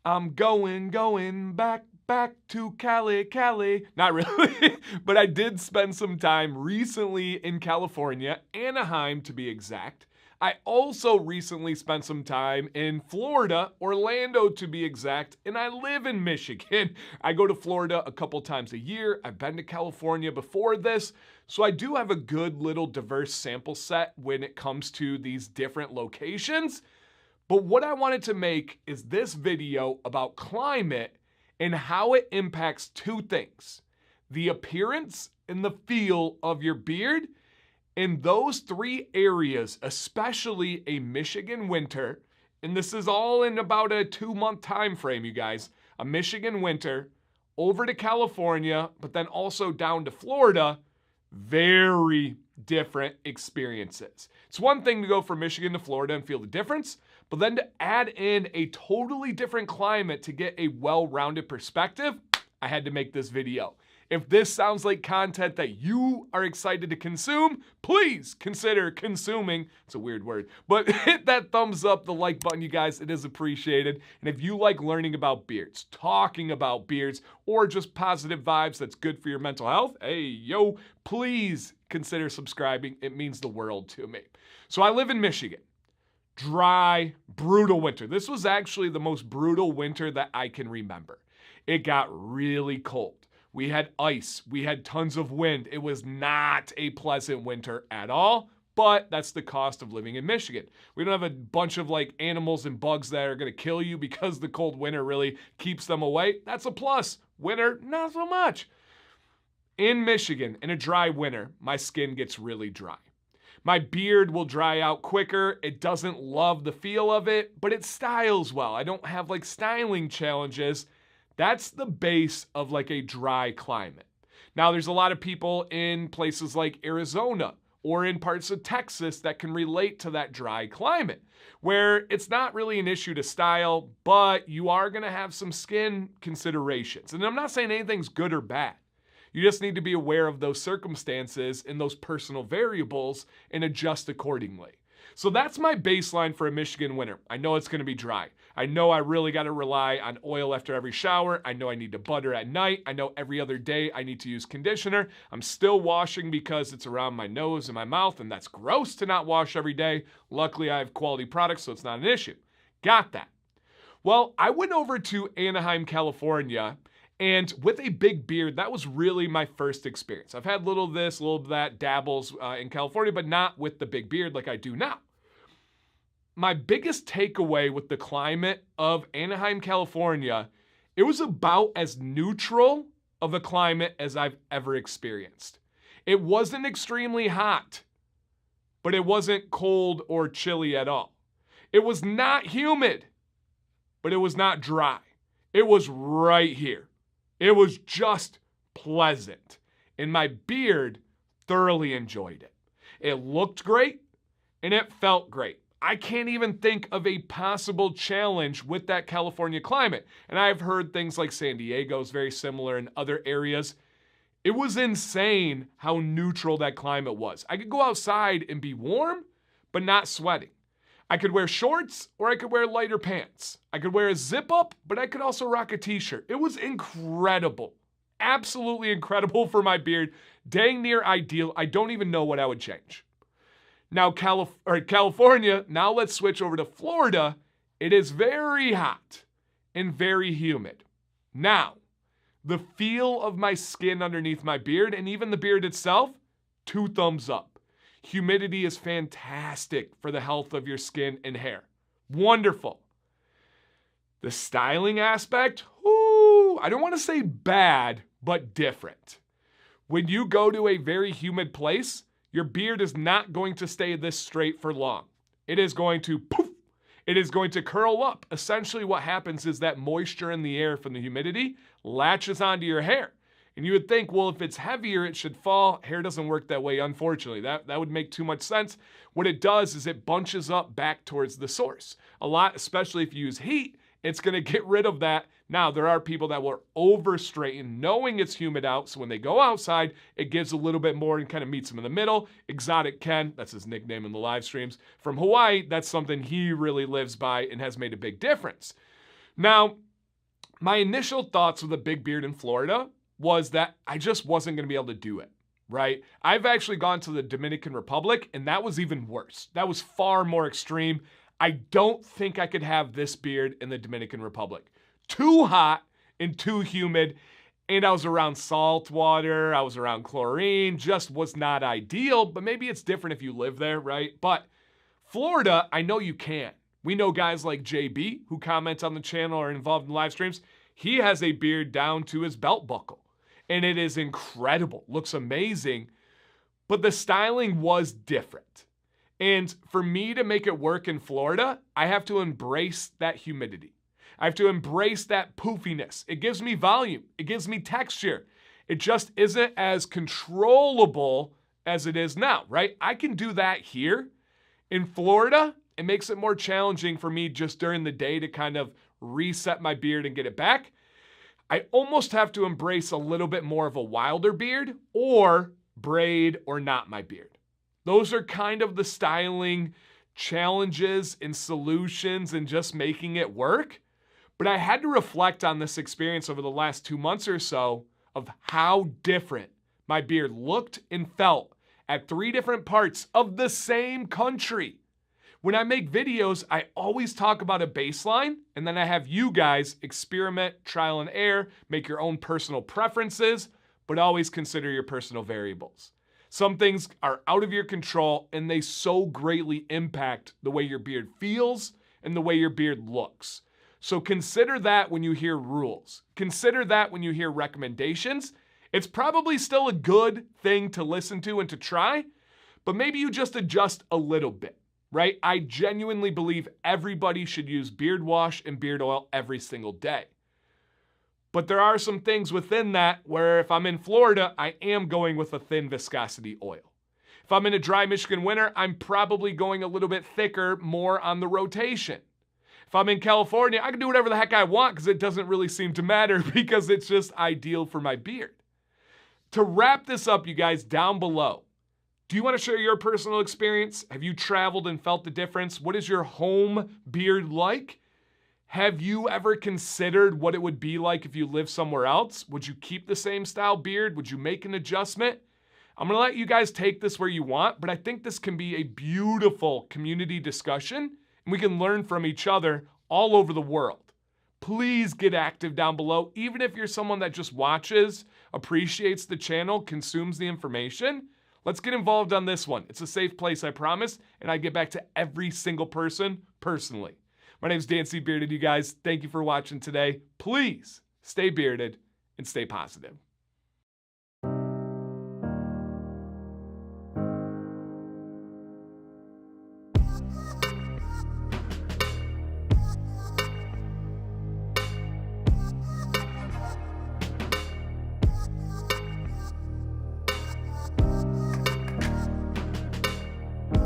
I'm going back to Cali, Cali. Not really, but I did spend some time recently in California, Anaheim to be exact. I also recently spent some time in Florida, Orlando to be exact, and I live in Michigan. I go to Florida a couple times a year. I've been to California before this, so I do have a good little diverse sample set when it comes to these different locations. But what I wanted to make is this video about climate and how it impacts two things: the appearance and the feel of your beard. In those three areas, especially a Michigan winter, and this is all in about a 2-month time frame, you guys, a Michigan winter, over to California, but then also down to Florida, very different experiences. It's one thing to go from Michigan to Florida and feel the difference, but then to add in a totally different climate to get a well-rounded perspective, I had to make this video. If this sounds like content that you are excited to consume, please consider consuming. It's a weird word, but hit that thumbs up, the like button, you guys. It is appreciated. And if you like learning about beards, talking about beards, or just positive vibes that's good for your mental health, hey, yo, please consider subscribing. It means the world to me. So I live in Michigan. Dry, brutal winter. This was actually the most brutal winter that I can remember. It got really cold. We had ice. We had tons of wind. It was not a pleasant winter at all, but that's the cost of living in Michigan. We don't have a bunch of like animals and bugs that are going to kill you because the cold winter really keeps them away. That's a plus. Winter, not so much. In Michigan, in a dry winter, my skin gets really dry. My beard will dry out quicker. It doesn't love the feel of it, but it styles well. I don't have like styling challenges. That's the base of like a dry climate. Now, there's a lot of people in places like Arizona or in parts of Texas that can relate to that dry climate, where it's not really an issue to style, but you are going to have some skin considerations. And I'm not saying anything's good or bad. You just need to be aware of those circumstances and those personal variables and adjust accordingly. So that's my baseline for a Michigan winter. I know it's going to be dry. I know I really got to rely on oil after every shower. I know I need to butter at night. I know every other day I need to use conditioner. I'm still washing because it's around my nose and my mouth, and that's gross to not wash every day. Luckily, I have quality products, so it's not an issue. Got that. Well, I went over to Anaheim, California, and with a big beard, that was really my first experience. I've had a little of this, a little of that, dabbles in California, but not with the big beard like I do now. My biggest takeaway with the climate of Anaheim, California, it was about as neutral of a climate as I've ever experienced. It wasn't extremely hot, but it wasn't cold or chilly at all. It was not humid, but it was not dry. It was right here. It was just pleasant. And my beard thoroughly enjoyed it. It looked great and it felt great. I can't even think of a possible challenge with that California climate. And I've heard things like San Diego is very similar in other areas. It was insane how neutral that climate was. I could go outside and be warm, but not sweating. I could wear shorts or I could wear lighter pants. I could wear a zip up, but I could also rock a t-shirt. It was incredible. Absolutely incredible for my beard. Dang near ideal. I don't even know what I would change. Now, California, now let's switch over to Florida. It is very hot and very humid. Now, the feel of my skin underneath my beard and even the beard itself, 2 thumbs up. Humidity is fantastic for the health of your skin and hair. Wonderful. The styling aspect, I don't want to say bad, but different. When you go to a very humid place, your beard is not going to stay this straight for long. It is going to poof. It is going to curl up. Essentially what happens is that moisture in the air from the humidity latches onto your hair. And you would think, well, if it's heavier, it should fall. Hair doesn't work that way, unfortunately. That would make too much sense. What it does is it bunches up back towards the source. A lot, especially if you use heat, it's going to get rid of that. Now, there are people that will over straighten knowing it's humid out. So when they go outside, it gives a little bit more and kind of meets them in the middle. Exotic Ken, that's his nickname in the live streams, from Hawaii, that's something he really lives by and has made a big difference. Now, My initial thoughts with a big beard in Florida was that I just wasn't going to be able to do it, right? I've actually gone to the Dominican Republic, and that was even worse. That was far more extreme. I don't think I could have this beard in the Dominican Republic. Too hot and too humid, and I was around salt water, I was around chlorine, just was not ideal, but maybe it's different if you live there, right? But Florida, I know you can. We know guys like JB who comment on the channel or are involved in live streams. He has a beard down to his belt buckle, and it is incredible. Looks amazing, but the styling was different. And for me to make it work in Florida, I have to embrace that humidity. I have to embrace that poofiness. It gives me volume. It gives me texture. It just isn't as controllable as it is now, right? I can do that here. In Florida, it makes it more challenging for me just during the day to kind of reset my beard and get it back. I almost have to embrace a little bit more of a wilder beard or braid or not my beard. Those are kind of the styling challenges and solutions and just making it work. But I had to reflect on this experience over the last 2 months or so of how different my beard looked and felt at 3 different parts of the same country. When I make videos, I always talk about a baseline, and then I have you guys experiment, trial and error, make your own personal preferences, but always consider your personal variables. Some things are out of your control, and they so greatly impact the way your beard feels and the way your beard looks. So consider that when you hear rules. Consider that when you hear recommendations. It's probably still a good thing to listen to and to try, but maybe you just adjust a little bit. Right? I genuinely believe everybody should use beard wash and beard oil every single day. But there are some things within that where if I'm in Florida, I am going with a thin viscosity oil. If I'm in a dry Michigan winter, I'm probably going a little bit thicker, more on the rotation. If I'm in California, I can do whatever the heck I want because it doesn't really seem to matter because it's just ideal for my beard. To wrap this up, you guys, down below, do you want to share your personal experience? Have you traveled and felt the difference? What is your home beard like? Have you ever considered what it would be like if you lived somewhere else? Would you keep the same style beard? Would you make an adjustment? I'm going to let you guys take this where you want, but I think this can be a beautiful community discussion, and we can learn from each other all over the world. Please get active down below, even if you're someone that just watches, appreciates the channel, consumes the information. Let's get involved on this one. It's a safe place, I promise, and I get back to every single person personally. My name's Dan C. Bearded, you guys. Thank you for watching today. Please stay bearded and stay positive.